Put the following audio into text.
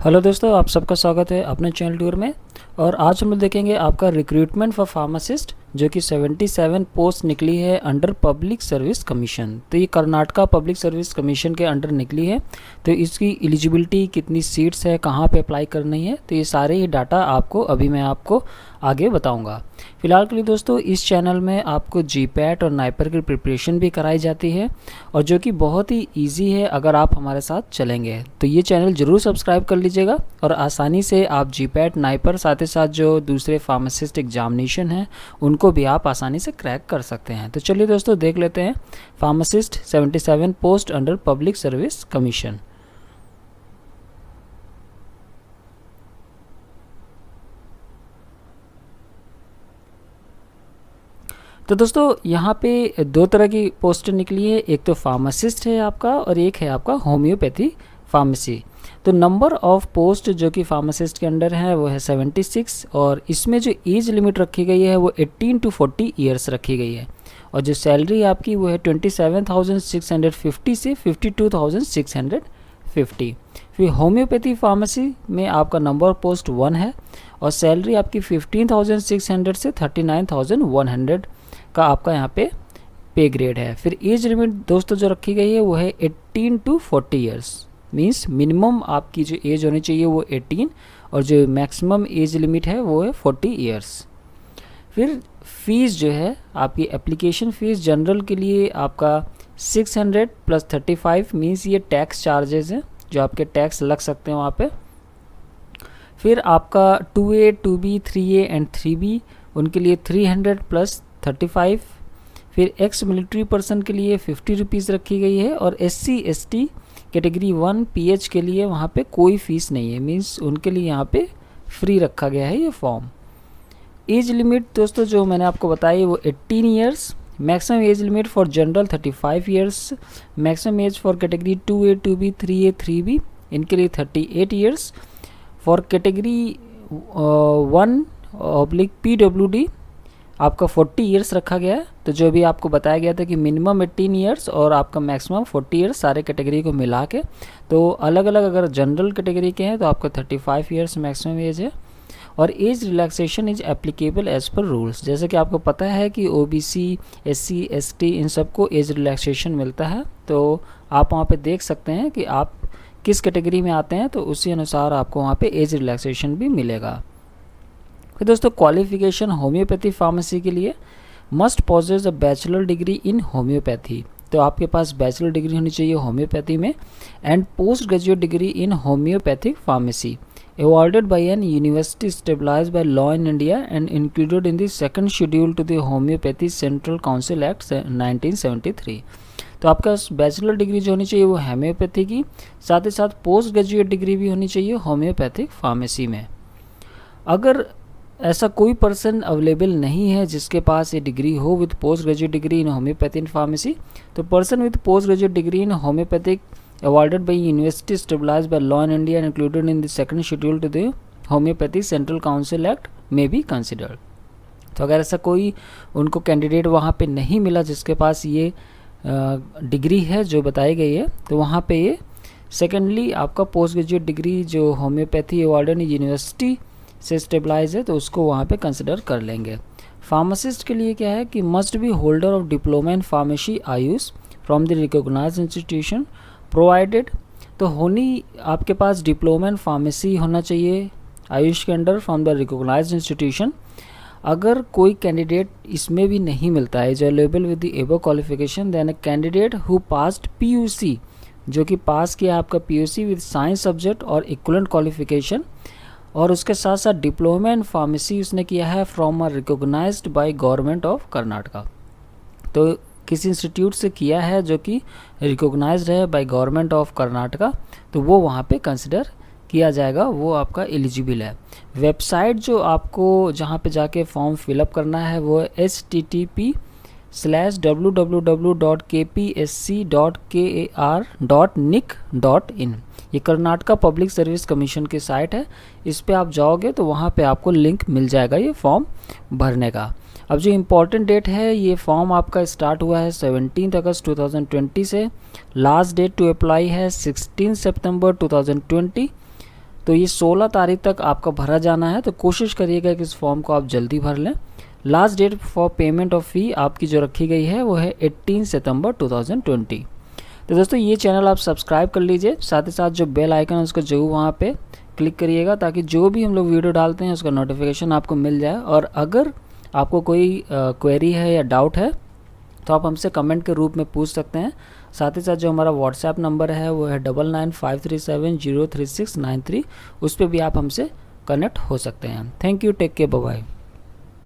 Hello दोस्तों, आप सबका स्वागत है अपने चैनल टूर में। और आज हम लोग देखेंगे आपका रिक्रूटमेंट फॉर फार्मासिस्ट, जो कि 77 पोस्ट निकली है अंडर पब्लिक सर्विस कमीशन। तो ये कर्नाटका पब्लिक सर्विस कमीशन के अंडर निकली है। तो इसकी एलिजिबिलिटी, कितनी सीट्स है, कहाँ पे अप्लाई करनी है, तो ये सारे ही डाटा अभी मैं आपको आगे बताऊंगा। फिलहाल के लिए दोस्तों, इस चैनल में आपको जीपैट और नाइपर की प्रिपरेशन भी कराई जाती है, और जो कि बहुत ही ईजी है अगर आप हमारे साथ चलेंगे। तो ये चैनल ज़रूर सब्सक्राइब कर लीजिएगा और आसानी से आप जीपैट, नाइपर, साथ ही साथ जो दूसरे फार्मासिस्ट एग्जामिनेशन हैं उनको भी आप आसानी से क्रैक कर सकते हैं। तो चलिए दोस्तों, देख लेते हैं pharmacist 77 post under public service commission. तो दोस्तों, यहाँ पे दो तरह की पोस्टें निकली है। एक तो फार्मासिस्ट है आपका, और एक है आपका होम्योपैथी फार्मेसी। तो नंबर ऑफ पोस्ट जो कि फार्मासिस्ट के अंडर है वो है 76, और इसमें जो एज लिमिट रखी गई है वो 18 to 40 ईयर्स रखी गई है। और जो सैलरी आपकी वो है 27,650 से 52,650। फिर होम्योपैथी फार्मेसी में आपका नंबर ऑफ पोस्ट 1 है, और सैलरी आपकी 15,600 से 39,100 का आपका यहाँ पे ग्रेड है। फिर एज लिमिट दोस्तों जो रखी गई है वो है 18 to 40 ईयर्स। मीन्स मिनिमम आपकी जो एज होनी चाहिए वो 18, और जो मैक्सिमम एज लिमिट है वो है 40 ईयर्स। फिर फीस जो है आपकी एप्लीकेशन फ़ीस जनरल के लिए आपका 600 + 35, मीन्स ये टैक्स चार्जेस हैं जो आपके टैक्स लग सकते हैं वहाँ पे। फिर आपका 2A, 2B, 3A and 3B उनके लिए 300 + 35। फिर एक्स मिलिट्री पर्सन के लिए 50 रुपीज़ रखी गई है, और SC ST कैटेगरी 1 PH के लिए वहाँ पे कोई फ़ीस नहीं है, मीन्स उनके लिए यहाँ पे फ्री रखा गया है ये फॉर्म। एज लिमिट दोस्तों जो मैंने आपको बताई वो 18 years. Maximum age limit for general 35 years. Maximum age for category 2A, 2B, 3A, 3B इनके लिए 38 ईयर्स। फॉर कैटेगरी 1/PWD आपका 40 ईयर्स रखा गया है। तो जो भी आपको बताया गया था कि मिनिमम 18 ईयर्स और आपका मैक्सिमम 40 ईयर्स, सारे कैटेगरी को मिला के। तो अलग अलग अगर जनरल कैटेगरी के हैं तो आपका 35 ईयर्स मैक्सिमम एज है। और age relaxation is applicable as per rules. जैसे कि आपको पता है कि OBC, SC ST इन सबको एज रिलैक्सेशन मिलता है। तो आप वहाँ पे देख सकते हैं कि आप किस कैटेगरी में आते हैं, तो उसी अनुसार आपको वहाँ पे एज रिलैक्सेशन भी मिलेगा। फिर दोस्तों, क्वालिफिकेशन होम्योपैथी फार्मेसी के लिए must possess a bachelor degree in homeopathy. तो आपके पास बैचलर डिग्री होनी चाहिए होम्योपैथी में, and post graduate degree in homeopathic pharmacy awarded by an university established by law in India and included in the second schedule to the Homeopathy Central Council Act 1973। तो आपका bachelor degree जो होनी चाहिए वो homeopathy की, साथ ही साथ post graduate degree भी होनी चाहिए होम्योपैथिक फार्मेसी में। अगर ऐसा कोई पर्सन अवेलेबल नहीं है जिसके पास ये डिग्री हो with post graduate degree in homeopathy in pharmacy, तो person with post graduate degree in homeopathic awarded by university established by law in India and included in the second schedule to the Homeopathy Central Council Act may be considered। तो अगर ऐसा कोई उनको candidate वहाँ पे नहीं मिला जिसके पास ये डिग्री है जो बताई गई है, तो वहाँ पे ये सेकेंडली आपका पोस्ट ग्रेजुएट डिग्री जो होम्योपैथी अवार्डेड यूनिवर्सिटी से स्टेबलाइज है तो उसको वहाँ पे कंसिडर कर लेंगे। फार्मासिस्ट के लिए क्या है कि must be holder of diploma in pharmacy AYUSH from the recognised institution provided. तो होनी आपके पास डिप्लोमा इन फार्मेसी होना चाहिए आयुष के under from the recognised institution. अगर कोई कैंडिडेट इसमें भी नहीं मिलता है जो available with the above qualification, then a candidate who passed PUC, जो कि पास किया आपका PUC विद साइंस सब्जेक्ट और इक्वलेंट क्वालिफिकेशन, और उसके साथ साथ डिप्लोमा इन फार्मेसी उसने किया है from a recognised by government of Karnataka. तो किसी इंस्टीट्यूट से किया है जो कि रिकॉग्नाइज्ड है बाय गवर्नमेंट ऑफ कर्नाटका, तो वो वहाँ पे कंसिडर किया जाएगा, वो आपका एलिजिबल है। वेबसाइट जो आपको जहाँ पे जाके फॉर्म फिलअप करना है वो http://www.kpsc.kar.nic.in। ये कर्नाटका पब्लिक सर्विस कमीशन की साइट है। इस पे आप जाओगे तो वहाँ पे आपको लिंक मिल जाएगा ये फॉर्म भरने का। अब जो इम्पोर्टेंट डेट है, ये फॉर्म आपका स्टार्ट हुआ है 17 अगस्त 2020 से। लास्ट डेट टू अप्लाई है 16 सितंबर 2020। तो ये 16 तारीख तक आपका भरा जाना है, तो कोशिश करिएगा कि इस फॉर्म को आप जल्दी भर लें। Last date for payment of fee आपकी जो रखी गई है वो है 18 सितंबर 2020। तो दोस्तों ये चैनल आप सब्सक्राइब कर लीजिए, साथ ही साथ जो बेल आइकन है उसको जरूर वहाँ पे क्लिक करिएगा, ताकि जो भी हम लोग वीडियो डालते हैं उसका नोटिफिकेशन आपको मिल जाए। और अगर आपको कोई क्वेरी है या डाउट है तो आप हमसे कमेंट के रूप में पूछ सकते हैं। साथ ही साथ जो हमारा व्हाट्सएप नंबर है वो है 9953703693, उस पर भी आप हमसे कनेक्ट हो सकते हैं। Thank you, take care, bye bye.